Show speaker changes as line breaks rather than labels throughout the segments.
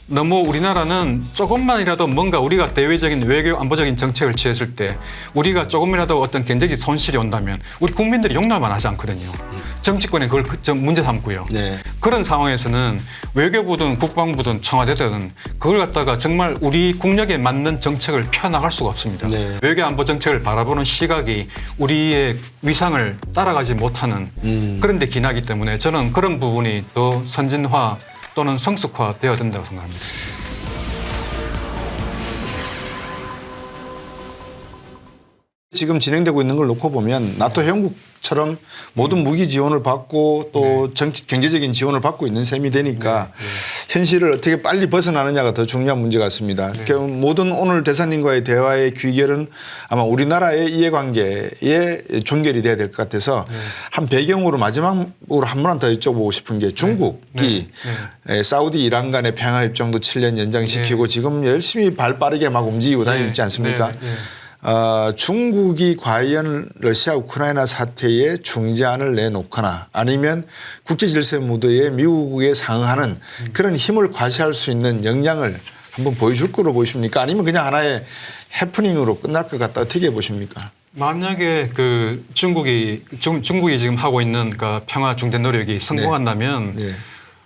너무 우리나라는 조금만이라도 뭔가 우리가 대외적인 외교 안보적인 정책을 취했을 때 우리가 조금이라도 어떤 경제적 손실이 온다면 우리 국민들이 용납만 하지 않거든요. 정치권에 그걸 문제 삼고요.
네.
그런 상황에서는 외교부든 국방부든 청와대든 그걸 갖다가 정말 우리 국력에 맞는 정책을 펴나갈 수가 없습니다.
네.
외교 안보 정책을 바라보는 시각이 우리의 위상을 따라가지 못하는 그런 데 기나기 때문에 저는 그런 부분이 더 선진화 또는 성숙화되어야 된다고 생각합니다.
지금 진행되고 있는 걸 놓고 보면 나토 회원국처럼 모든 무기 지원을 받고 또 경제적인 지원을 받고 있는 셈이 되니까 현실을 어떻게 빨리 벗어나느냐가 더 중요한 문제 같습니다. 모든 오늘 대사님과의 대화의 귀결은 아마 우리나라의 이해관계에 종결이 돼야 될 것 같아서 한 배경으로 마지막으로 한 번 더 여쭤보고 싶은 게 중국이 사우디 이란 간의 평화협정도 7년 연장시키고 지금 열심히 발 빠르게 막 움직이고 다니고 있지 않습니까? 중국이 과연 러시아 우크라이나 사태에 중재안을 내놓거나 아니면 국제 질서 무대에 미국에 상응하는 그런 힘을 과시할 수 있는 역량을 한번 보여줄 거로 보십니까? 아니면 그냥 하나의 해프닝으로 끝날 것 같다. 어떻게 보십니까?
만약에 그 중국이 지금 하고 있는 그 평화 중재 노력이 성공한다면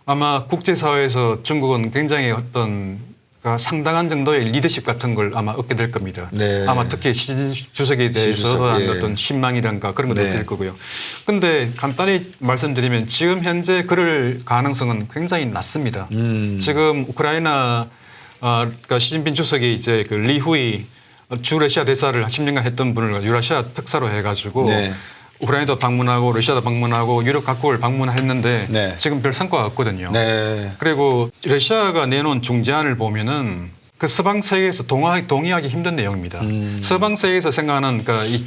아마 국제사회에서 중국은 굉장히 어떤 상당한 정도의 리더십 같은 걸 아마 얻게 될 겁니다. 아마 특히 시 주석에 대해서 어떤 신망이란가 그런 것도 들 거고요. 그런데 간단히 말씀드리면 지금 현재 그럴 가능성은 굉장히 낮습니다. 지금 우크라이나 그러니까 시진핑 주석이 이제 그 리후이 주 러시아 대사를 10년간 했던 분을 유러시아 특사로 해가지고 우크라이나도 방문하고 러시아도 방문하고 유럽 각국을 방문했는데 지금 별 성과가 없거든요. 그리고 러시아가 내놓은 중재안을 보면은 그 서방 세계에서 동의하기 힘든 내용입니다. 서방 세계에서 생각하는 그러니까 이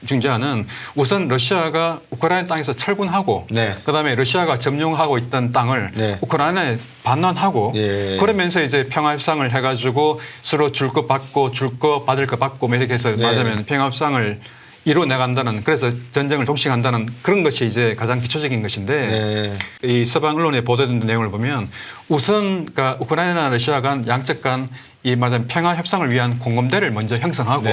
중재안은 우선 러시아가 우크라이나 땅에서 철군하고 그다음에 러시아가 점령하고 있던 땅을 우크라이나에 반환하고 그러면서 이제 평화협상을 해가지고 서로 줄 거 받고 줄 거 받을 거 받고 이렇게 해서 말하자면 평화협상을 이뤄내간다는 그래서 전쟁을 동시간다는 그런 것이 이제 가장 기초적인 것인데 이 서방 언론에 보도된 내용을 보면 우선 그러니까 우크라이나 러시아 간 양측 간 이 말하자면 평화 협상을 위한 공감대를 먼저 형성하고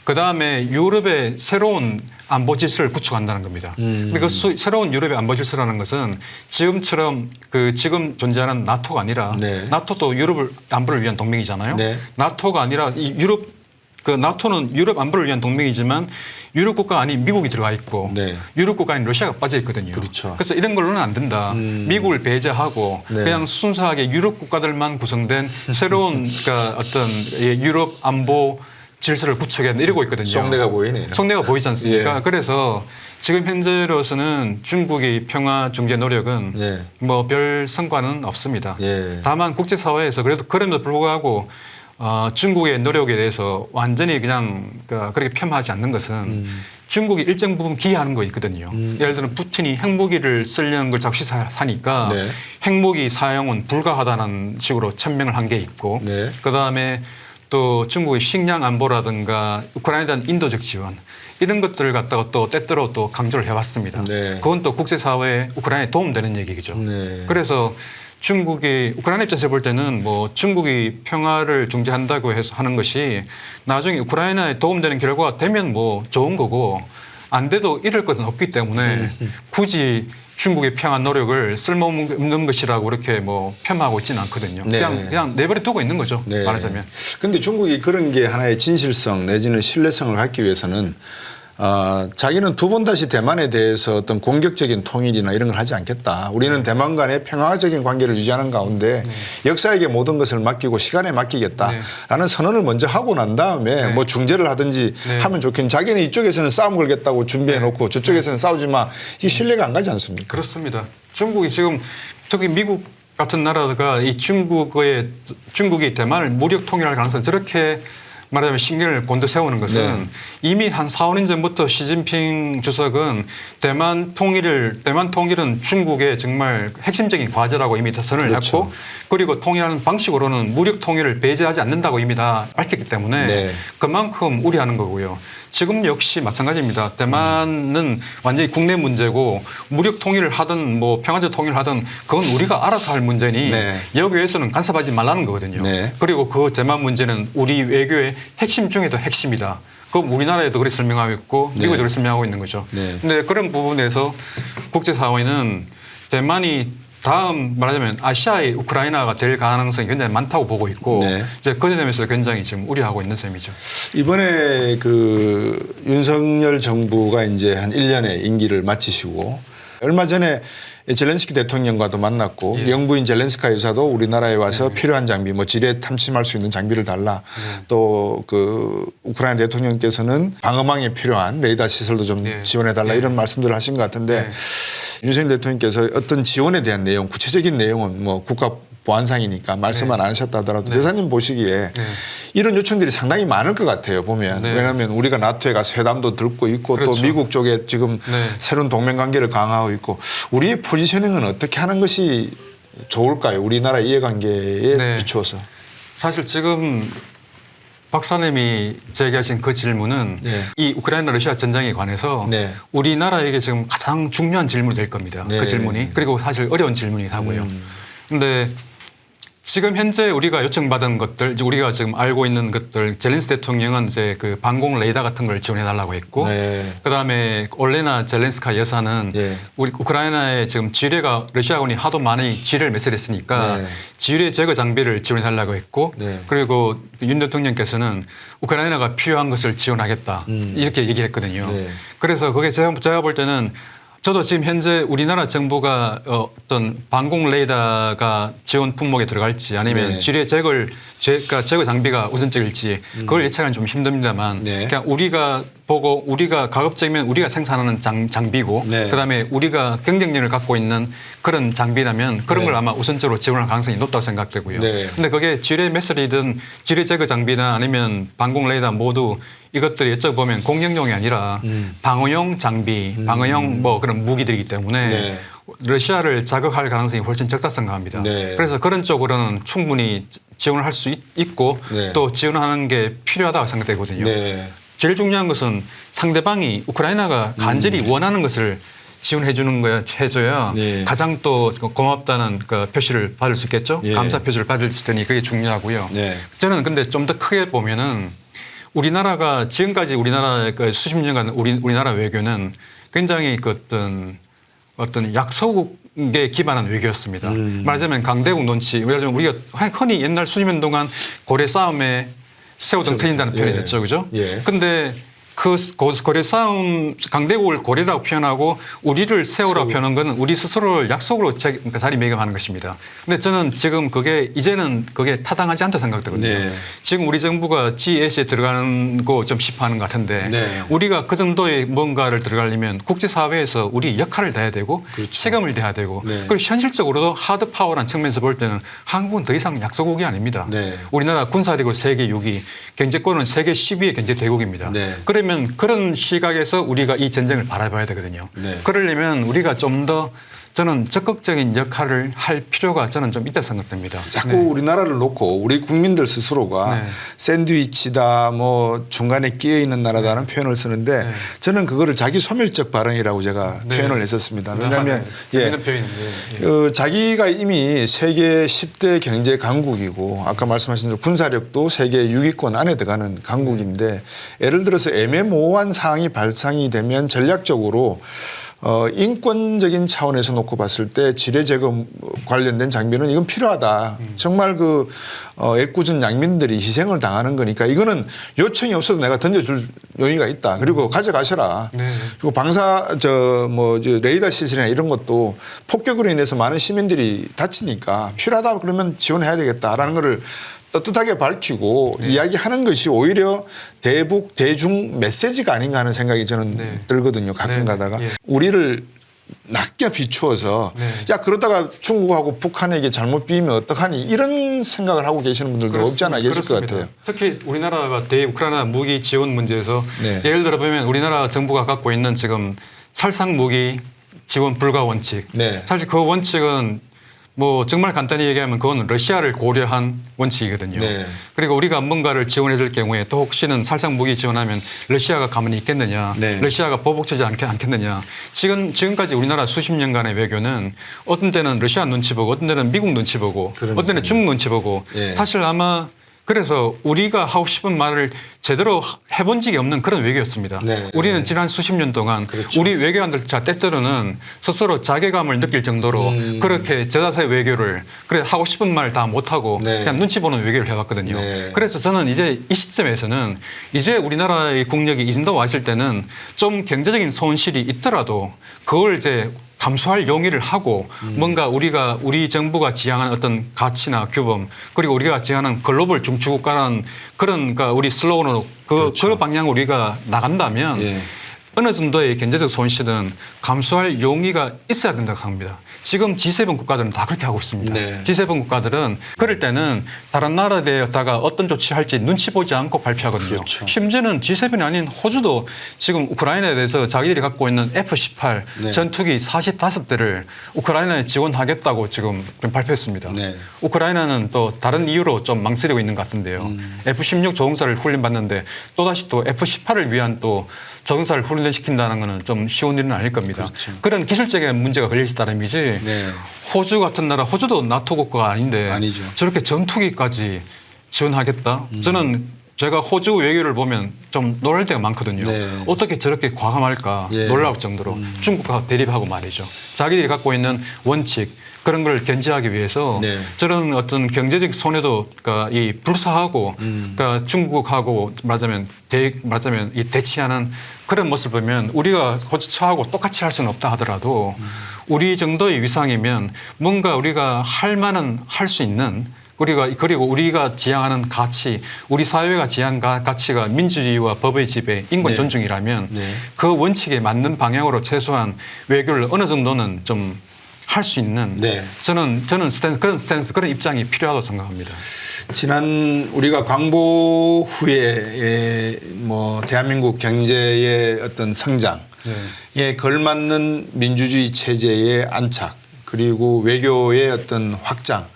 그다음에 유럽의 새로운 안보 질서를 구축한다는 겁니다. 근데 그 새로운 유럽의 안보 질서라는 것은 지금처럼 그 지금 존재하는 나토가 아니라 나토도 유럽을 안보를 위한 동맹이잖아요. 나토가 아니라 이 나토는 유럽 안보를 위한 동맹이지만 유럽 국가 아닌 미국이 들어가 있고 유럽 국가 아닌 러시아가 빠져 있거든요. 그래서 이런 걸로는 안 된다. 미국을 배제하고 그냥 순수하게 유럽 국가들만 구성된 새로운 그러니까 어떤 유럽 안보 질서를 구축해 이러고 있거든요.
속내가 보이네요.
속내가 보이지 않습니까? 그래서 지금 현재로서는 중국의 평화 중재 노력은 뭐 별 성과는 없습니다. 다만 국제사회에서 그래도 그럼에도 불구하고 중국의 노력에 대해서 완전히 그냥 그렇게 폄하하지 않는 것은 중국이 일정 부분 기여하는 거 있거든요. 예를 들면 푸틴이 핵무기를 쓰려는 걸 자꾸 시사하니까 핵무기 사용은 불가하다는 식으로 천명을 한 게 있고 그다음에 또 중국의 식량 안보라든가 우크라이나에 대한 인도적 지원 이런 것들을 갖다가 또 때때로 또 강조를 해왔습니다. 그건 또 국제사회에 우크라이나에 도움되는 얘기죠. 그래서 중국이 우크라이나 입장에서 볼 때는 뭐 중국이 평화를 중재한다고 해서 하는 것이 나중에 우크라이나에 도움되는 결과가 되면 뭐 좋은 거고 안 돼도 이럴 것은 없기 때문에 굳이 중국의 평화 노력을 쓸모없는 것이라고 이렇게 뭐 폄하하고 있지는 않거든요. 그냥 내버려 두고 있는 거죠. 말하자면.
그런데 중국이 그런 게 하나의 진실성 내지는 신뢰성을 갖기 위해서는 자기는 두 번 다시 대만에 대해서 어떤 공격적인 통일이나 이런 걸 하지 않겠다. 우리는 대만 간의 평화적인 관계를 유지하는 가운데 역사에게 모든 것을 맡기고 시간에 맡기겠다라는 선언을 먼저 하고 난 다음에 뭐 중재를 하든지 하면 좋겠는데 자기는 이쪽에서는 싸움 걸겠다고 준비해 놓고 저쪽에서는 싸우지 마. 이 신뢰가 안 가지 않습니까?
그렇습니다. 중국이 지금 특히 미국 같은 나라가 이 중국이 대만을 무력 통일할 가능성 저렇게 말하자면 신경을 곤두 세우는 것은 이미 한 4, 5년 전부터 시진핑 주석은 대만 통일은 중국의 정말 핵심적인 과제라고 이미 다 선언을 했고 그리고 통일하는 방식으로는 무력 통일을 배제하지 않는다고 이미 다 밝혔기 때문에 그만큼 우려하는 거고요. 지금 역시 마찬가지입니다. 대만은 완전히 국내 문제고 무력 통일을 하든 뭐 평화적 통일을 하든 그건 우리가 알아서 할 문제니
네.
여기에서는 간섭하지 말라는 거거든요.
네.
그리고 그 대만 문제는 우리 외교의 핵심 중에도 핵심이다. 그 우리나라에도 그렇게 설명하고 있고 미국에도 그렇게 설명하고 있는 거죠.
네.
근데 그런 부분에서 국제사회는 대만이 다음 말하자면 아시아의 우크라이나가 될 가능성이 굉장히 많다고 보고 있고
네.
이제 그 점에서 굉장히 지금 우려하고 있는 셈이죠.
이번에 그 윤석열 정부가 이제 한 1년의 임기를 마치시고 얼마 전에 젤렌스키 대통령과도 만났고
예.
영부인 젤렌스카 여사도 우리나라에 와서 필요한 장비 뭐 지뢰 탐침할 수 있는 장비를 달라 또 그 우크라이나 대통령께서는 방어망에 필요한 레이더 시설도 좀
예.
지원해 달라
예.
이런 말씀들을 하신 것 같은데 윤석열 대통령께서 어떤 지원에 대한 내용 구체적인 내용은 뭐 국가 보안상이니까 말씀은 안 하셨다 하더라도 대사님 보시기에 이런 요청들이 상당히 많을 것 같아요 보면. 왜냐하면 우리가 나토에 가서 회담도 들고 있고
그렇죠.
또 미국 쪽에 지금 새로운 동맹관계를 강화하고 있고 우리의 포지셔닝은 어떻게 하는 것이 좋을까요? 우리나라 이해관계에 비추어서.
사실 지금 박사님이 제기하신 그 질문은 이 우크라이나 러시아 전쟁에 관해서 우리나라에게 지금 가장 중요한 질문이 될 겁니다. 그 질문이. 그리고 사실 어려운 질문이기도 하고요. 그런데 지금 현재 우리가 요청받은 것들, 우리가 지금 알고 있는 것들, 젤렌스 대통령은 이제 그 방공 레이더 같은 걸 지원해 달라고 했고, 그다음에 올레나 젤렌스카 여사는 우리 우크라이나에 지금 지뢰가 러시아군이 하도 많이 지뢰를 매설했으니까 지뢰 제거 장비를 지원해 달라고 했고, 그리고 윤 대통령께서는 우크라이나가 필요한 것을 지원하겠다 이렇게 얘기했거든요. 그래서 그게 제가 볼 때는. 저도 지금 현재 우리나라 정부가 어떤 방공 레이더가 지원 품목에 들어갈지 아니면 지뢰 제거 장비가 우선적일지 그걸 예측하는 좀 힘듭니다만 그냥 우리가 보고 우리가 가급적이면 우리가 생산하는 장비고 그다음에 우리가 경쟁력을 갖고 있는 그런 장비라면 그런 걸 아마 우선적으로 지원할 가능성이 높다고 생각되고요. 그런데 그게 지뢰 매설이든 지뢰 제거 장비나 아니면 방공 레이더 모두 이것들이 여쭤보면 공격용이 아니라 방어용 장비, 방어용 뭐 그런 무기들이기 때문에 러시아를 자극할 가능성이 훨씬 적다 생각합니다. 그래서 그런 쪽으로는 충분히 지원을 할 수 있고 또 지원하는 게 필요하다고 생각되거든요. 제일 중요한 것은 상대방이 우크라이나가 간절히 원하는 것을 지원해 주는 거야 해줘야 가장 또 고맙다는 그 표시를 받을 수 있겠죠. 감사 표시를 받을 수 있으니 그게 중요하고요. 저는 근데 좀 더 크게 보면은 우리나라가 지금까지 우리나라의 그 수십 년간 우리나라 외교는 굉장히 그 어떤 약소국에 기반한 외교였습니다. 말하자면 강대국 논치. 예를 들면 우리가 흔히 옛날 수십 년 동안 고래 싸움에 새우등 트인다는 표현이 됐죠. 그죠? 근데 그 고래 싸움 강대국을 고래라고 표현하고 우리를 새우라고 표현한 건 우리 스스로를 약속으로 자리매김하는 것입니다. 근데 저는 지금 그게 이제는 그게 타당하지 않다 생각되거든요. 지금 우리 정부가 G8에 들어가는 거 좀 싶어하는 것 같은데 우리가 그 정도의 뭔가를 들어가려면 국제사회에서 우리 역할을 다해야 되고 책임을 다해야 되고 그리고 현실적으로도 하드 파워라는 측면에서 볼 때는 한국은 더 이상 약소국이 아닙니다. 우리나라 군사력으로 세계 6위, 경제권은 세계 10위의 경제 대국입니다. 그러면 그런 시각에서 우리가 이 전쟁을 바라봐야 되거든요. 그러려면 우리가 좀 더 저는 적극적인 역할을 할 필요가 저는 좀 있다 생각됩니다.
자꾸 우리나라를 놓고 우리 국민들 스스로가 샌드위치다 뭐 중간에 끼어 있는 나라다는 표현을 쓰는데 저는 그거를 자기 소멸적 발언이라고 제가 표현을 했었습니다. 왜냐하면 자기가 이미 세계 10대 경제 강국이고 아까 말씀하신 대로 군사력도 세계 6위권 안에 들어가는 강국인데 예를 들어서 애매모호한 사항이 발생이 되면 전략적으로 인권적인 차원에서 놓고 봤을 때 지뢰 제거 관련된 장비는 이건 필요하다. 정말 그 애꿎은 양민들이 희생을 당하는 거니까 이거는 요청이 없어도 내가 던져줄 용의가 있다. 그리고 가져가셔라. 그리고 레이더 시설이나 이런 것도 폭격으로 인해서 많은 시민들이 다치니까 필요하다 그러면 지원해야 되겠다라는 거를 떳떳하게 밝히고 이야기하는 것이 오히려 대북 대중 메시지가 아닌가 하는 생각이 저는 들거든요. 가끔 가다가 우리를 낮게 비추어서 야 그러다가 중국하고 북한에게 잘못 비면 어떡하니 이런 생각을 하고 계시는 분들도 없지 않아 계실 것 같아요.
특히 우리나라가 대우크라이나 무기 지원 문제에서 예를 들어 보면 우리나라 정부가 갖고 있는 지금 살상 무기 지원 불가 원칙 사실 그 원칙은 뭐 정말 간단히 얘기하면 그건 러시아를 고려한 원칙이거든요.
네.
그리고 우리가 뭔가를 지원해 줄 경우에 또 혹시는 살상 무기 지원하면 러시아가 가만히 있겠느냐.
네.
러시아가 보복하지 않겠느냐. 지금까지 우리나라 수십 년간의 외교는 어떤 때는 러시아 눈치 보고 어떤 때는 미국 눈치 보고 어떤 때는 중국 눈치 보고
예.
사실 아마 그래서 우리가 하고 싶은 말을 제대로 해본 적이 없는 그런 외교였습니다.
네.
우리는 지난 수십 년 동안
그렇죠.
우리 외교관들 때때로는 스스로 자괴감을 느낄 정도로 그렇게 저자세 외교를 그래 하고 싶은 말 다 못하고
네.
그냥 눈치 보는 외교를 해왔거든요.
네.
그래서 저는 이제 이 시점에서는 이제 우리나라의 국력이 이 정도 왔을 때는 좀 경제적인 손실이 있더라도 그걸 이제 감수할 용의를 하고 뭔가 우리 정부가 지향하는 어떤 가치나 규범 그리고 우리가 지향하는 글로벌 중추국가라는 그런 그러니까 우리 슬로건으로 그 방향으로 우리가 나간다면
예.
어느 정도의 경제적 손실은 감수할 용의가 있어야 된다고 생각합니다. 지금 G7 국가들은 다 그렇게 하고 있습니다.
네.
G7 국가들은 그럴 때는 다른 나라에다가 어떤 조치를 할지 눈치 보지 않고 발표하거든요.
그렇죠.
심지어는 G7이 아닌 호주도 지금 우크라이나에 대해서 자기들이 갖고 있는 F-18
네.
전투기 45대를 우크라이나에 지원하겠다고 지금 발표했습니다.
네.
우크라이나는 또 다른 이유로 좀 망설이고 있는 것 같은데요. F-16 조종사를 훈련받는데 또다시 또 F-18을 위한 또 조종사를 훈련시킨다는 것은 좀 쉬운 일은 아닐 겁니다.
그렇죠.
그런 기술적인 문제가 걸릴 따름이지
네.
호주 같은 나라, 호주도 나토 국가가 아닌데
아니죠.
저렇게 전투기까지 지원하겠다? 저는 제가 호주 외교를 보면 좀 놀랄 때가 많거든요.
네.
어떻게 저렇게 과감할까
예.
놀라울 정도로 중국과 대립하고 말이죠. 자기들이 갖고 있는 원칙 그런 걸 견제하기 위해서
네.
저런 어떤 경제적 손해도 그러니까 이 불사하고 그러니까 중국하고 말하자면 이 대치하는 그런 모습을 보면 우리가 호주처하고 똑같이 할 수는 없다 하더라도 우리 정도의 위상이면 뭔가 우리가 할 만한 할 수 있는 그리고 우리가 지향하는 가치, 우리 사회가 지향한 가치가 민주주의와 법의 지배, 인권
네.
존중이라면
네.
그 원칙에 맞는 방향으로 최소한 외교를 어느 정도는 좀 할 수 있는
네.
저는 그런 입장이 필요하다고 생각합니다.
지난 우리가 광복 후에 뭐 대한민국 경제의 어떤 성장에 걸맞는 민주주의 체제의 안착 그리고 외교의 어떤 확장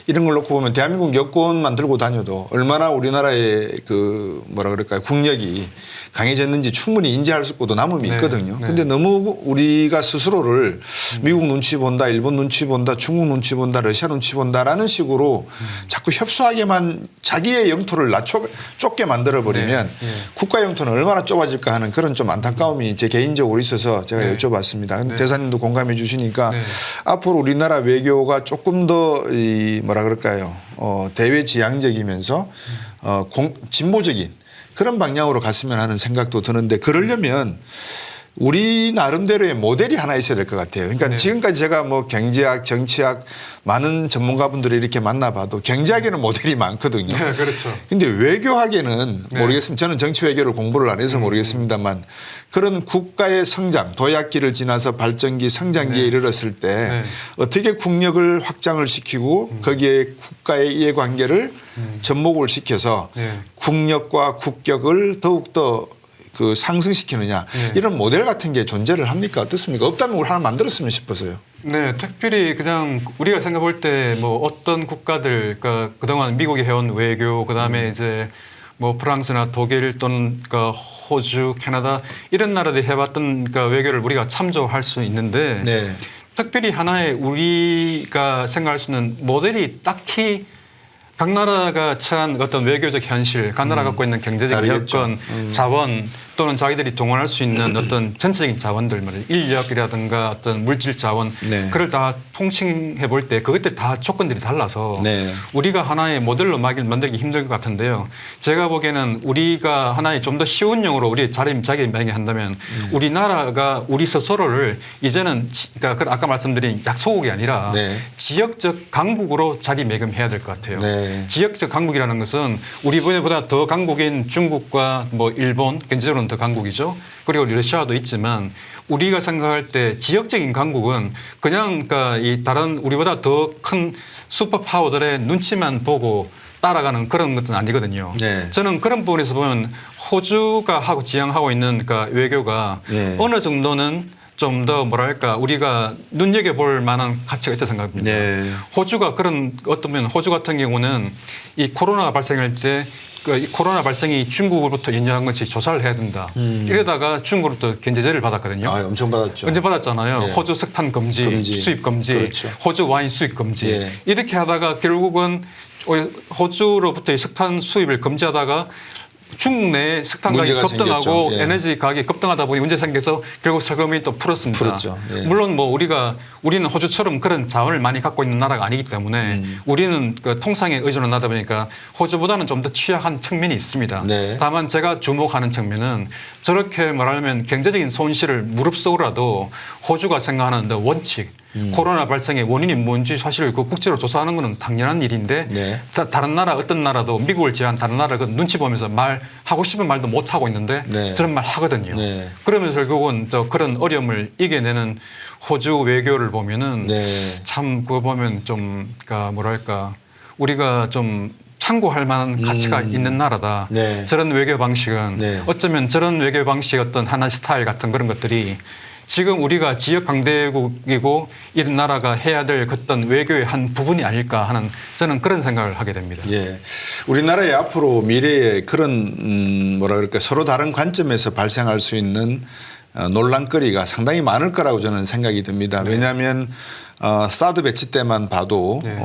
이런 걸 놓고 보면 대한민국 여권만 들고 다녀도 얼마나 우리나라의 그 뭐라 그럴까요 국력이 강해졌는지 충분히 인지할 수 있고도 남음이
네.
있거든요.
네.
근데 너무 우리가 스스로를 미국 눈치 본다, 일본 눈치 본다, 중국 눈치 본다, 러시아 눈치 본다라는 식으로 자꾸 협소하게만 자기의 영토를 좁게 만들어 버리면
네. 네.
국가 영토는 얼마나 좁아질까 하는 그런 좀 안타까움이 제 개인적으로 있어서 제가
네.
여쭤봤습니다. 근데
네.
대사님도 공감해 주시니까
네.
앞으로 우리나라 외교가 조금 더 뭐라 그럴까요? 대외지향적이면서 진보적인 그런 방향으로 갔으면 하는 생각도 드는데 그러려면 우리 나름대로의 모델이 하나 있어야 될 것 같아요. 그러니까
네.
지금까지 제가 뭐 경제학, 정치학 많은 전문가분들을 이렇게 만나봐도 경제학에는 모델이 많거든요.
네, 그렇죠.
근데 외교학에는
네.
모르겠습니다. 저는 정치 외교를 공부를 안 해서 모르겠습니다만 그런 국가의 성장, 도약기를 지나서 발전기, 성장기에
네.
이르렀을 때
네.
어떻게 국력을 확장을 시키고 거기에 국가의 이해관계를 접목을 시켜서
네.
국력과 국격을 더욱더 그 상승시키느냐
네.
이런 모델 같은 게 존재를 합니까? 어떻습니까? 없다면 우리 하나 만들었으면 싶어서요.
네, 특별히 그냥 우리가 생각할 때 뭐 어떤 국가들, 그러니까 그동안 미국이 해온 외교, 그 다음에 이제 뭐 프랑스나 독일 또는 그러니까 호주, 캐나다 이런 나라들이 해봤던 그러니까 외교를 우리가 참조할 수 있는데
네.
특별히 하나의 우리가 생각할 수 있는 모델이 딱히 각 나라가 처한 어떤 외교적 현실, 각 나라가 갖고 있는 경제적
다르겠죠.
여건, 자원 또는 자기들이 동원할 수 있는 어떤 전체적인 자원들 말이에요. 인력이라든가 어떤 물질 자원
네.
그걸 다 통칭해 볼 때 그것들 다 조건들이 달라서
네.
우리가 하나의 모델로 만들기 힘들 것 같은데요. 제가 보기에는 우리가 하나의 좀 더 쉬운 용어로 우리 자기매김한다면 우리나라가 우리 스스로를 이제는 그러니까 아까 말씀드린 약소국이 아니라
네.
지역적 강국으로 자리매김해야 될 것 같아요.
네.
지역적 강국이라는 것은 우리보다 더 강국인 중국과 뭐 일본 경제적으로는 더 강국이죠. 그리고 러시아도 있지만 우리가 생각할 때 지역적인 강국은 그냥 그러니까 이 다른 우리보다 더 큰 슈퍼 파워들의 눈치만 보고 따라가는 그런 것은 아니거든요.
네.
저는 그런 부분에서 보면 호주가 지향하고 있는 그러니까 외교가
네.
어느 정도는 좀 더 뭐랄까 우리가 눈여겨볼 만한 가치가 있다고 생각합니다.
네.
호주가 그런 어떤 호주 같은 경우는 이 코로나가 발생할 때 이 코로나 발생이 중국으로부터 인정한 것이 조사를 해야 된다. 이러다가 중국으로부터 견제제를 받았거든요.
아, 엄청 받았죠.
언제 받았잖아요.
예.
호주 석탄 금지, 수입 금지,
그렇죠.
호주 와인 수입 금지.
예.
이렇게 하다가 결국은 호주로부터 이 석탄 수입을 금지하다가 중국 내 석탄 가격이
문제가
급등하고
생겼죠. 예.
에너지 가격이 급등하다 보니 문제 생겨서 결국 세금이 또 풀었습니다.
풀었죠. 예.
물론 뭐 우리는 호주처럼 그런 자원을 많이 갖고 있는 나라가 아니기 때문에 우리는 그 통상에 의존을 하다 보니까 호주보다는 좀 더 취약한 측면이 있습니다.
네.
다만 제가 주목하는 측면은 저렇게 말하면 경제적인 손실을 무릅쓰고라도 호주가 생각하는 원칙 코로나 발생의 원인이 뭔지 사실 그 국제로 조사하는 것은 당연한 일인데
네.
다른 나라 어떤 나라도 미국을 제한 다른 나라 그 눈치 보면서 말하고 싶은 말도 못 하고 있는데
네.
저런 말 하거든요.
네.
그러면서 결국은 또 그런 어려움을 이겨내는 호주 외교를 보면은
네.
참 그거 보면 좀 그러니까 뭐랄까 우리가 좀 참고할 만한 가치가 있는 나라다.
네.
저런 외교 방식은
네.
어쩌면 저런 외교 방식 어떤 하나 스타일 같은 그런 것들이 지금 우리가 지역 강대국이고 이런 나라가 해야 될 어떤 외교의 한 부분이 아닐까 하는 저는 그런 생각을 하게 됩니다.
예. 우리나라의 앞으로 미래에 그런 뭐라 그럴까 서로 다른 관점에서 발생할 수 있는 논란거리가 상당히 많을 거라고 저는 생각이 듭니다. 왜냐하면 사드 배치 때만 봐도
네.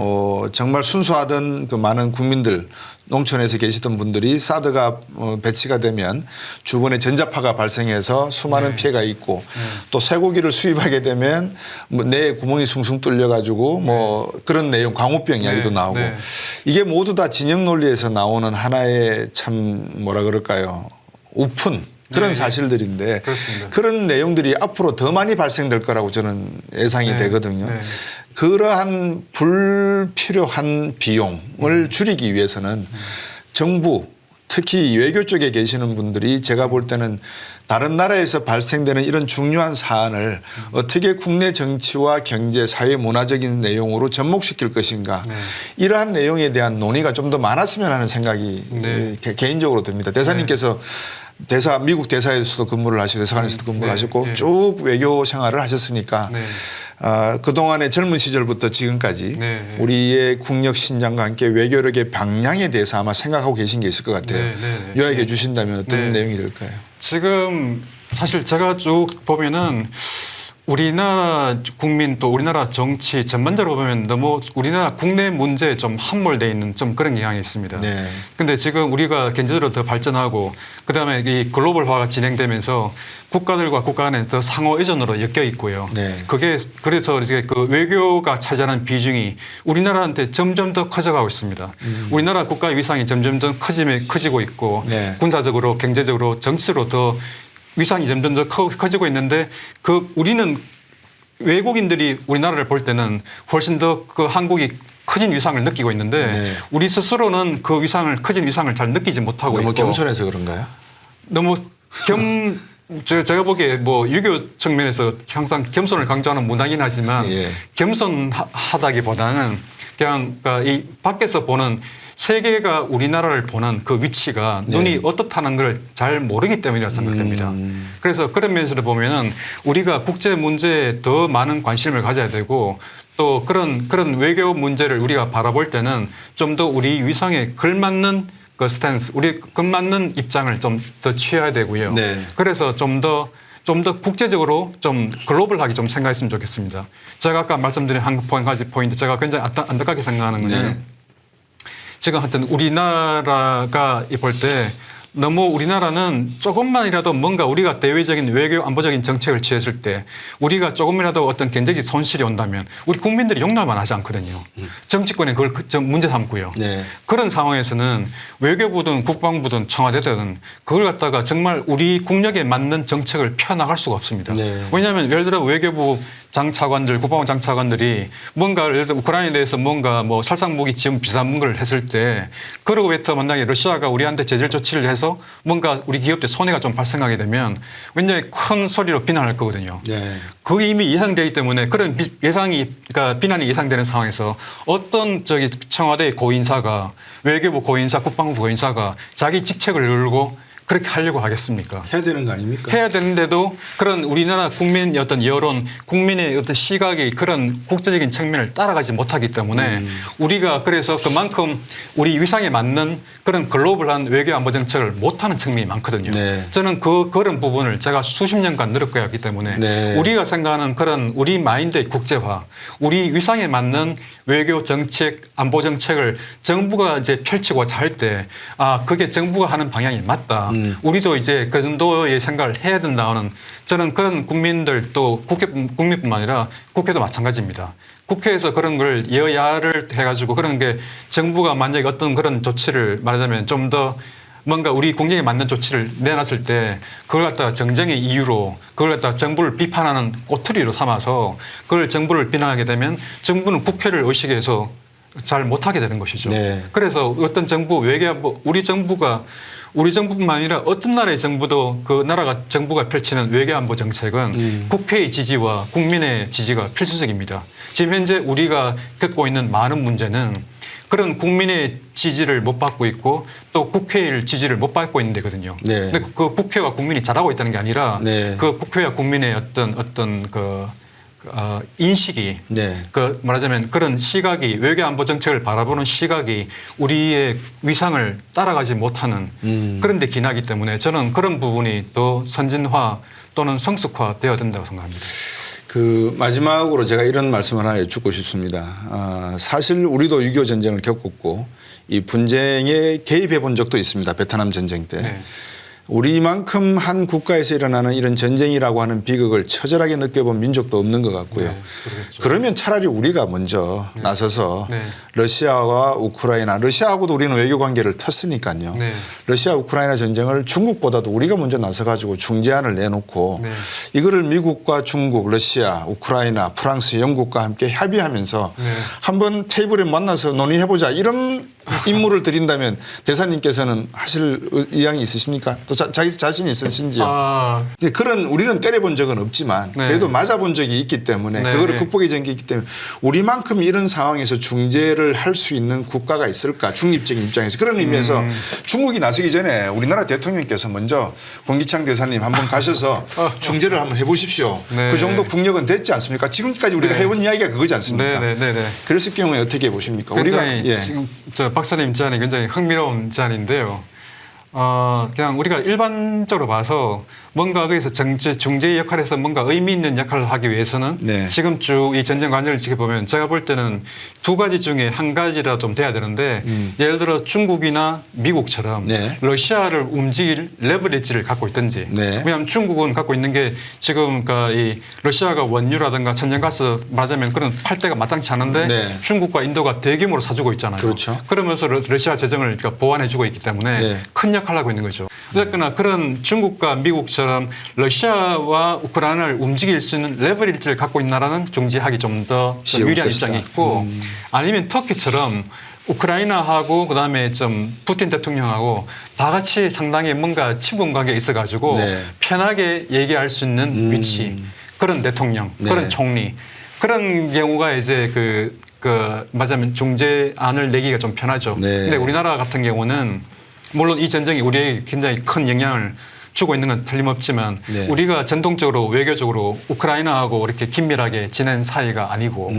정말 순수하던 그 많은 국민들 농촌에서 계시던 분들이 사드가 배치가 되면 주변에 전자파가 발생해서 수많은
네.
피해가 있고 또 쇠고기를 수입하게 되면 뭐 내 구멍이 숭숭 뚫려 가지고 뭐 그런 내용 광우병 이야기도
네.
나오고
네.
이게 모두 다 진영 논리에서 나오는 하나의 참 뭐라 그럴까요? 우픈 그런
네.
사실들인데
그렇습니다.
그런 내용들이 앞으로 더 많이 발생될 거라고 저는 예상이
네.
되거든요.
네.
그러한 불필요한 비용을 줄이기 위해서는 정부 특히 외교 쪽에 계시는 분들이 제가 볼 때는 다른 나라에서 발생되는 이런 중요한 사안을 어떻게 국내 정치와 경제, 사회, 문화적인 내용으로 접목시킬 것인가
네.
이러한 내용에 대한 논의가 좀 더 많았으면 하는 생각이
네.
개인적으로 듭니다. 대사님께서 미국 대사에서도 근무를 하시고 대사관에서도 근무를
네.
하셨고
네.
쭉 외교 생활을 하셨으니까
네.
그동안의 젊은 시절부터 지금까지
네.
우리의 국력 신장과 함께 외교력의 방향에 대해서 아마 생각하고 계신 게 있을 것 같아요.
네. 네.
요약해 주신다면 어떤
네.
내용이 될까요?
지금 사실 제가 쭉 보면은 우리나라 국민 또 우리나라 정치 전반적으로 보면 너무 우리나라 국내 문제에 좀 함몰돼 있는 좀 그런 경향이 있습니다.
네.
근데 지금 우리가 경제적으로 더 발전하고 그다음에 이 글로벌화가 진행되면서 국가들과 국가 간에 더 상호 의존으로 엮여 있고요.
네.
그게 그래서 이제 그 외교가 차지하는 비중이 우리나라한테 점점 더 커져가고 있습니다. 우리나라 국가의 위상이 점점 더 커지고 있고
네.
군사적으로 경제적으로 정치로 더 위상이 점점 더 커지고 있는데 우리는 외국인들이 우리나라를 볼 때는 훨씬 더 그 한국이 커진 위상을 느끼고 있는데
네.
우리 스스로는 그 커진 위상을 잘 느끼지 못하고
너무
있고
겸손해서 그런가요?
너무 제가 보기에 뭐 유교 측면에서 항상 겸손을 강조하는 문화긴 하지만
예.
겸손하다기보다는 그냥 그러니까 이 밖에서 보는 세계가 우리나라를 보는 그 위치가
네.
눈이 어떻다는 걸 잘 모르기 때문이라고 생각됩니다. 그래서 그런 면에서 보면은 우리가 국제 문제에 더 많은 관심을 가져야 되고 또 그런 외교 문제를 우리가 바라볼 때는 좀 더 우리 위상에 걸맞는 그 스탠스, 우리 걸맞는 입장을 좀 더 취해야 되고요.
네.
그래서 좀 더 국제적으로 좀 글로벌하게 좀 생각했으면 좋겠습니다. 제가 아까 말씀드린 한 가지 포인트 제가 굉장히 안타깝게 생각하는 거는
네.
지금 하여튼 우리나라가 볼 때 너무 우리나라는 조금만이라도 뭔가 우리가 대외적인 외교 안보적인 정책을 취했을 때 우리가 조금이라도 어떤 경제적 손실이 온다면 우리 국민들이 용납만 하지 않거든요. 정치권에 그걸 문제 삼고요.
네.
그런 상황에서는 외교부든 국방부든 청와대든 그걸 갖다가 정말 우리 국력에 맞는 정책을 펴나갈 수가 없습니다.
네.
왜냐하면 예를 들어 외교부 장차관들, 국방부 장차관들이 뭔가 예를 들어 우크라이나에 대해서 뭔가 뭐 살상무기 지원 비슷한 걸 했을 때 그러고부터 만약에 러시아가 우리한테 제재 조치를 해서 뭔가 우리 기업들 손해가 좀 발생하게 되면 굉장히 큰 소리로 비난할 거거든요.
네.
그게 이미 예상되기 때문에 그런 그러니까 비난이 예상되는 상황에서 어떤 청와대 고인사가 외교부 고인사, 국방부 고인사가 자기 직책을 걸고 그렇게 하려고 하겠습니까?
해야 되는 거 아닙니까?
해야 되는데도 그런 우리나라 국민의 어떤 여론, 국민의 어떤 시각이 그런 국제적인 측면을 따라가지 못하기 때문에 우리가 그래서 그만큼 우리 위상에 맞는 그런 글로벌한 외교 안보 정책을 못하는 측면이 많거든요.
네.
저는 그런 부분을 제가 수십 년간 노력해왔기 때문에
네.
우리가 생각하는 그런 우리 마인드의 국제화, 우리 위상에 맞는 외교 정책, 안보 정책을 정부가 이제 펼치고자 할 때 그게 정부가 하는 방향이 맞다. 우리도 이제 그 정도의 생각을 해야 된다는 저는 그런 국민들 또 국민뿐만 아니라 국회도 마찬가지입니다. 국회에서 그런 걸 여야를 해가지고 그런 게 정부가 만약에 어떤 그런 조치를 말하자면 좀 더 뭔가 우리 공정에 맞는 조치를 내놨을 때 그걸 갖다가 정쟁의 이유로 그걸 갖다가 정부를 비판하는 꼬투리로 삼아서 그걸 정부를 비난하게 되면 정부는 국회를 의식해서 잘 못하게 되는 것이죠.
네.
그래서 어떤 정부 외교안보 우리 정부뿐만 아니라 어떤 나라의 정부도 그 나라가 정부가 펼치는 외교안보 정책은 국회의 지지와 국민의 지지가 필수적입니다. 지금 현재 우리가 겪고 있는 많은 문제는 그런 국민의 지지를 못 받고 있고 또 국회의 지지를 못 받고 있는 데거든요.
네.
근데 그 국회와 국민이 잘하고 있다는 게 아니라
네.
그 국회와 국민의 어떤 인식이
네.
그 말하자면 그런 시각이 외교 안보 정책을 바라보는 시각이 우리의 위상을 따라가지 못하는 그런 데 기나기 때문에 저는 그런 부분이 더 선진화 또는 성숙화 되어야 된다고 생각합니다.
그 마지막으로 제가 이런 말씀을 하나 여쭙고 싶습니다. 사실 우리도 6.25 전쟁을 겪었고 이 분쟁에 개입해 본 적도 있습니다. 베트남 전쟁 때.
네.
우리만큼 한 국가에서 일어나는 이런 전쟁이라고 하는 비극을 처절하게 느껴본 민족도 없는 것 같고요.
네, 그러겠죠.
그러면 차라리 우리가 먼저 나서서
네.
러시아와 우크라이나, 러시아하고도 우리는 외교 관계를 텄으니까요.
네.
러시아 우크라이나 전쟁을 중국보다도 우리가 먼저 나서가지고 중재안을 내놓고
네.
이거를 미국과 중국, 러시아, 우크라이나, 프랑스, 영국과 함께 협의하면서
네.
한번 테이블에 만나서 논의해보자 이런 임무를 드린다면 대사님께서는 하실 의향이 있으십니까? 또 자기 자신이 있으신지요? 이제 그런 우리는 때려본 적은 없지만
네.
그래도 맞아본 적이 있기 때문에
네.
그거를 극복의 전기 있기 때문에 우리만큼 이런 상황에서 중재를 할 수 있는 국가가 있을까? 중립적인 입장에서 그런 의미에서 중국이 나서기 전에 우리나라 대통령께서 먼저 권기창 대사님 한번 가셔서 중재를 한번 해보십시오.
네.
그 정도 국력은 됐지 않습니까? 지금까지 우리가
네.
해온 이야기가 그거지 않습니까?
네.
그랬을 경우에 어떻게 보십니까?
굉장히
우리가
지금 저 박사님 제안이 굉장히 흥미로운 제안인데요. 그냥 우리가 일반적으로 봐서 뭔가 거기서 중재 역할에서 뭔가 의미 있는 역할을 하기 위해서는
네.
지금 쭉 이 전쟁 과정을 지켜보면 제가 볼 때는 두 가지 중에 한 가지라 좀 돼야 되는데 예를 들어 중국이나 미국처럼
네.
러시아를 움직일 레버리지를 갖고 있든지
네.
왜냐하면 중국은 갖고 있는 게 지금 그러니까 이 러시아가 원유라든가 천연가스 말하자면 그런 팔 때가 마땅치 않은데
네.
중국과 인도가 대규모로 사주고 있잖아요.
그렇죠.
그러면서 러시아 재정을 그러니까 보완해주고 있기 때문에
네.
큰 역할을 하고 있는 거죠. 어쨌거나 그런 중국과 미국처럼 러시아와 우크라이나를 움직일 수 있는 레버리지를 갖고 있는 나라는 중재하기 좀 더
쉬울
유리한
것이다.
입장이 있고 아니면 터키처럼 우크라이나하고 그다음에 좀 푸틴 대통령하고 다 같이 상당히 뭔가 친분 관계에 있어가지고
네.
편하게 얘기할 수 있는 위치 그런 대통령
네.
그런 총리 그런 경우가 이제 맞아면 중재안을 내기가 좀 편하죠.
네.
근데 우리나라 같은 경우는 물론 이 전쟁이 우리에게 굉장히 큰 영향을 주고 있는 건 틀림없지만
네.
우리가 전통적으로 외교적으로 우크라이나하고 이렇게 긴밀하게 지낸 사이가 아니고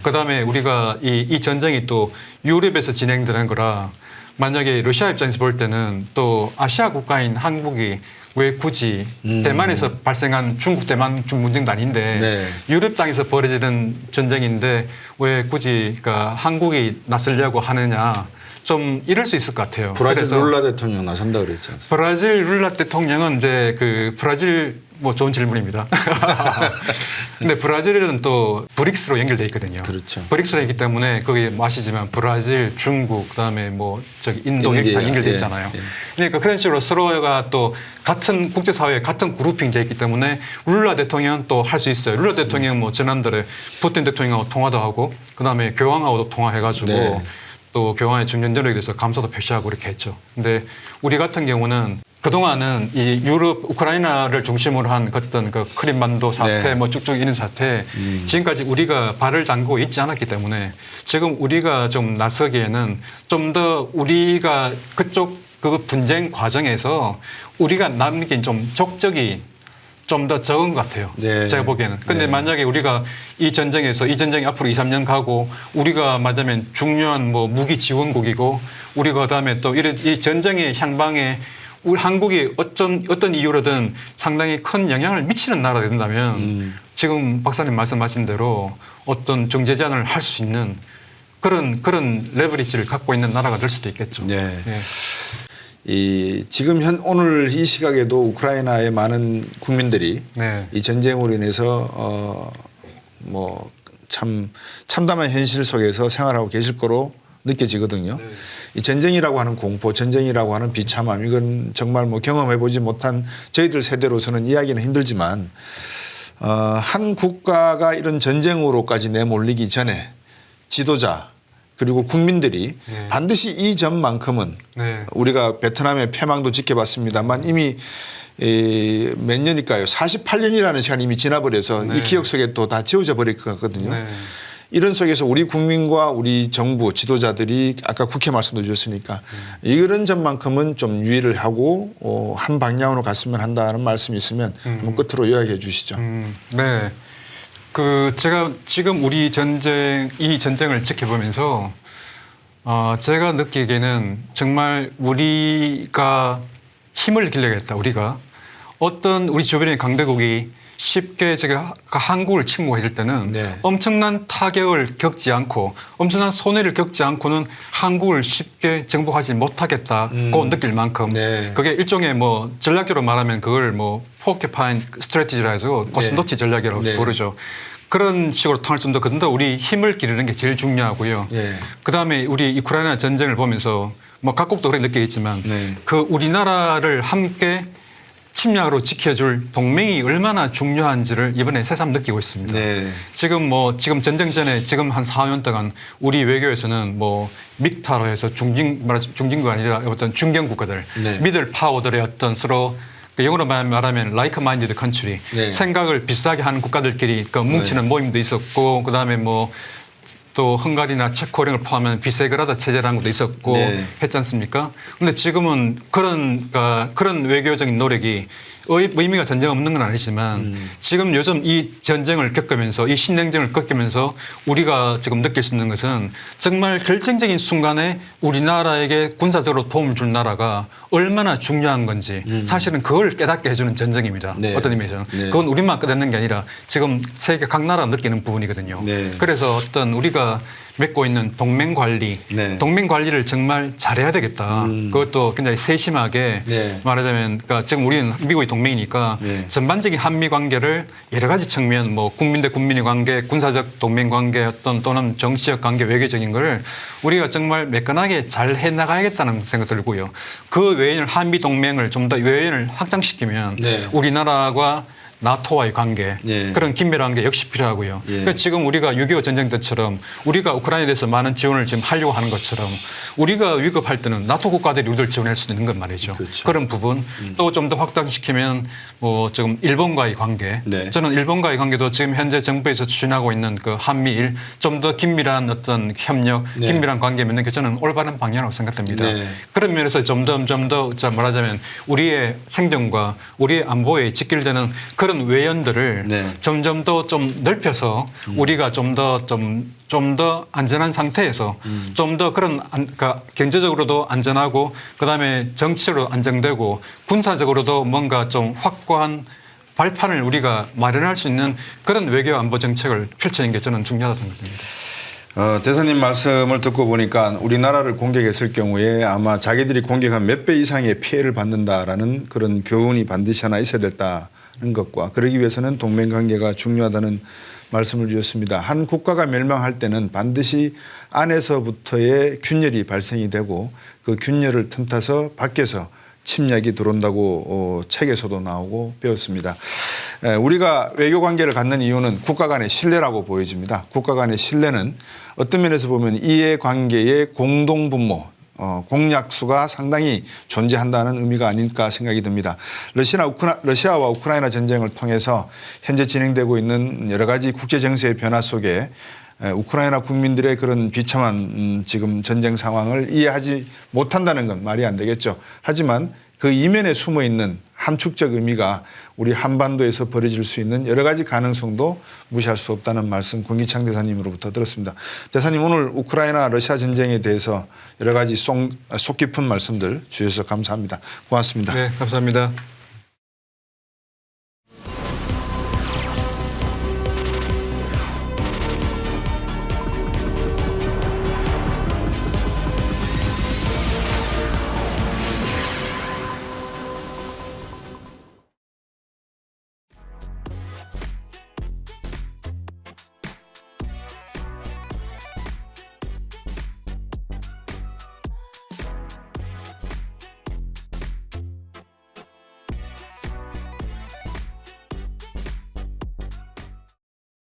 그다음에 우리가 이 전쟁이 또 유럽에서 진행되는 거라 만약에 러시아 입장에서 볼 때는 또 아시아 국가인 한국이 왜 굳이 대만에서 발생한 중국 대만 문제도 아닌데
네.
유럽 땅에서 벌어지는 전쟁인데 왜 굳이 그러니까 한국이 나서려고 하느냐 좀 이럴 수 있을 것 같아요.
브라질
그래서
룰라 대통령 나선다 그랬지 않습니까?
브라질 룰라 대통령은 이제 브라질 뭐 좋은 질문입니다. 근데 브라질은 또 브릭스로 연결돼 있거든요.
그렇죠.
브릭스로 있기 때문에 거기 뭐 아시지만 브라질, 중국, 그다음에 뭐 인도 이렇게 다 연결돼 있잖아요.
예.
그러니까 그런 식으로 서로가 또 같은 국제사회에 같은 그룹핑 돼 있기 때문에 룰라 대통령은 또 할 수 있어요. 룰라 대통령은 뭐 지난달에 푸틴 대통령하고 통화도 하고 그다음에 교황하고도 통화해가지고
네.
또 교황의 중년 전력에 대해서 감사도 표시하고 이렇게 했죠. 근데 우리 같은 경우는 그동안은 이 유럽 우크라이나를 중심으로 한 어떤 그 크림반도 사태
네.
뭐 쭉쭉 이런 사태 지금까지 우리가 발을 담고 있지 않았기 때문에 지금 우리가 좀 나서기에는 좀 더 우리가 그쪽 그 분쟁 과정에서 우리가 남긴 좀 족적이 좀 더 적은 것 같아요.
네.
제가 보기에는. 근데
네.
만약에 우리가 이 전쟁이 앞으로 2, 3년 가고 우리가 말하자면 중요한 뭐 무기 지원국이고 우리가 그다음에 또 이 전쟁의 향방에 우리 한국이 어떤 이유로든 상당히 큰 영향을 미치는 나라가 된다면 지금 박사님 말씀하신 대로 어떤 정제 제한을 할 수 있는 그런 레버리지를 갖고 있는 나라가 될 수도 있겠죠.
네.
예.
지금 오늘 이 시각에도 우크라이나의 많은 국민들이
네.
이 전쟁으로 인해서 뭐 참담한 현실 속에서 생활하고 계실 거로 느껴지거든요.
네.
이 전쟁이라고 하는 공포, 전쟁이라고 하는 비참함, 이건 정말 뭐 경험해보지 못한 저희들 세대로서는 이야기는 힘들지만 한 국가가 이런 전쟁으로까지 내몰리기 전에 지도자 그리고 국민들이
네.
반드시 이 점만큼은
네.
우리가 베트남의 패망도 지켜봤습니다만 이미 몇 년일까요? 48년이라는 시간이 이미 지나버려서
네.
이 기억 속에 또 다 지워져 버릴 것 같거든요.
네.
이런 속에서 우리 국민과 우리 정부 지도자들이 아까 국회 말씀도 주셨으니까 이런 점만큼은 좀 유의를 하고 한 방향으로 갔으면 한다는 말씀이 있으면 한번 끝으로 요약해 주시죠.
네. 제가 지금 이 전쟁을 지켜보면서 제가 느끼기에는 정말 우리가 힘을 길러야겠다. 우리가 어떤 우리 주변의 강대국이 쉽게 제가 한국을 침공했을 때는
네.
엄청난 타격을 겪지 않고 엄청난 손해를 겪지 않고는 한국을 쉽게 정복하지 못하겠다고 느낄 만큼
네.
그게 일종의 뭐 전략적으로 말하면 그걸 뭐 포켓파인 스트래티지라 해서 고슴도치 전략이라고
네.
부르죠. 그런 식으로 통할 정도 그런데 우리 힘을 기르는 게 제일 중요하고요.
네.
그다음에 우리 우크라이나 전쟁을 보면서 뭐 각국도 그래 느끼겠지만
네.
그 우리나라를 함께 침략으로 지켜줄 동맹이 얼마나 중요한지를 이번에 새삼 느끼고 있습니다.
네.
지금 전쟁 전에 지금 한 4, 5년 동안 우리 외교에서는 뭐 믹타로 해서 중진국가 아니라 어떤 중견 국가들,
네.
미들 파워들의 어떤 서로 영어로 말하면 like minded country
네.
생각을 비슷하게 하는 국가들끼리 뭉치는 모임도 있었고 그다음에 뭐 또 헝가리나 체코 이런 걸 포함하면 비세그라다 체제라는 것도 있었고
네.
했지 않습니까? 그런데 지금은 그런 외교적인 노력이 의미가 전쟁 없는 건 아니지만 지금 요즘 이 전쟁을 겪으면서 이 신냉전을 겪으면서 우리가 지금 느낄 수 있는 것은 정말 결정적인 순간에 우리나라에게 군사적으로 도움을 줄 나라가 얼마나 중요한 건지 사실은 그걸 깨닫게 해주는 전쟁입니다.
네.
어떤 의미에서는.
네.
그건 우리만 깨닫는 게 아니라 지금 세계 각 나라가 느끼는 부분이거든요.
네.
그래서 어떤 우리가 맺고 있는 동맹 관리,
네.
동맹 관리를 정말 잘해야 되겠다. 그것도 굉장히 세심하게
네.
말하자면 그러니까 지금 우리는 미국의 동맹이니까
네.
전반적인 한미 관계를 여러 가지 측면 뭐 국민 대 국민의 관계, 군사적 동맹 관계 또는 정치적 관계, 외교적인 걸 우리가 정말 매끈하게 잘 해나가야겠다는 생각이 들고요. 그 외에는 한미 동맹을 좀 더 외연을 확장시키면
네.
우리나라와 나토와의 관계
예.
그런 긴밀한 게 역시 필요하고요.
예.
그러니까 지금 우리가 6.25 전쟁 때처럼 우리가 우크라이나에 대해서 많은 지원을 지금 하려고 하는 것처럼 우리가 위급할 때는 나토 국가들이 우리를 지원할 수 있는 건 말이죠.
그렇죠.
그런 부분 또 좀 더 확장시키면 뭐 지금 일본과의 관계
네.
저는 일본과의 관계도 지금 현재 정부에서 추진하고 있는 그 한미일 좀 더 긴밀한 어떤 협력
네.
긴밀한 관계 맺는 게 저는 올바른 방향이라고 생각됩니다.
네.
그런 면에서 좀 더 말하자면 우리의 생존과 우리의 안보에 직결되는 그런 외연들을
네.
점점 더 좀 넓혀서 우리가 좀 더 안전한 상태에서 좀 더 그러니까 경제적으로도 안전하고 그다음에 정치로 안정되고 군사적으로도 뭔가 좀 확고한 발판을 우리가 마련할 수 있는 그런 외교 안보 정책을 펼치는 게 저는 중요하다고 생각합니다.
대사님 말씀을 듣고 보니까 우리나라를 공격했을 경우에 아마 자기들이 공격한 몇 배 이상의 피해를 받는다라는 그런 교훈이 반드시 하나 있어야 됐다는 것과 그러기 위해서는 동맹관계가 중요하다는 말씀을 주셨습니다. 한 국가가 멸망할 때는 반드시 안에서부터의 균열이 발생이 되고 그 균열을 틈타서 밖에서 침략이 들어온다고 책에서도 나오고 배웠습니다. 우리가 외교 관계를 갖는 이유는 국가 간의 신뢰라고 보여집니다. 국가 간의 신뢰는 어떤 면에서 보면 이해관계의 공동분모, 공약수가 상당히 존재한다는 의미가 아닐까 생각이 듭니다. 러시아와 우크라이나 전쟁을 통해서 현재 진행되고 있는 여러 가지 국제 정세의 변화 속에 우크라이나 국민들의 그런 비참한 지금 전쟁 상황을 이해하지 못한다는 건 말이 안 되겠죠. 하지만 그 이면에 숨어 있는 함축적 의미가 우리 한반도에서 벌어질 수 있는 여러 가지 가능성도 무시할 수 없다는 말씀 권기창 대사님으로부터 들었습니다. 대사님 오늘 우크라이나 러시아 전쟁에 대해서 여러 가지 속 깊은 말씀들 주셔서 감사합니다. 고맙습니다.
네, 감사합니다.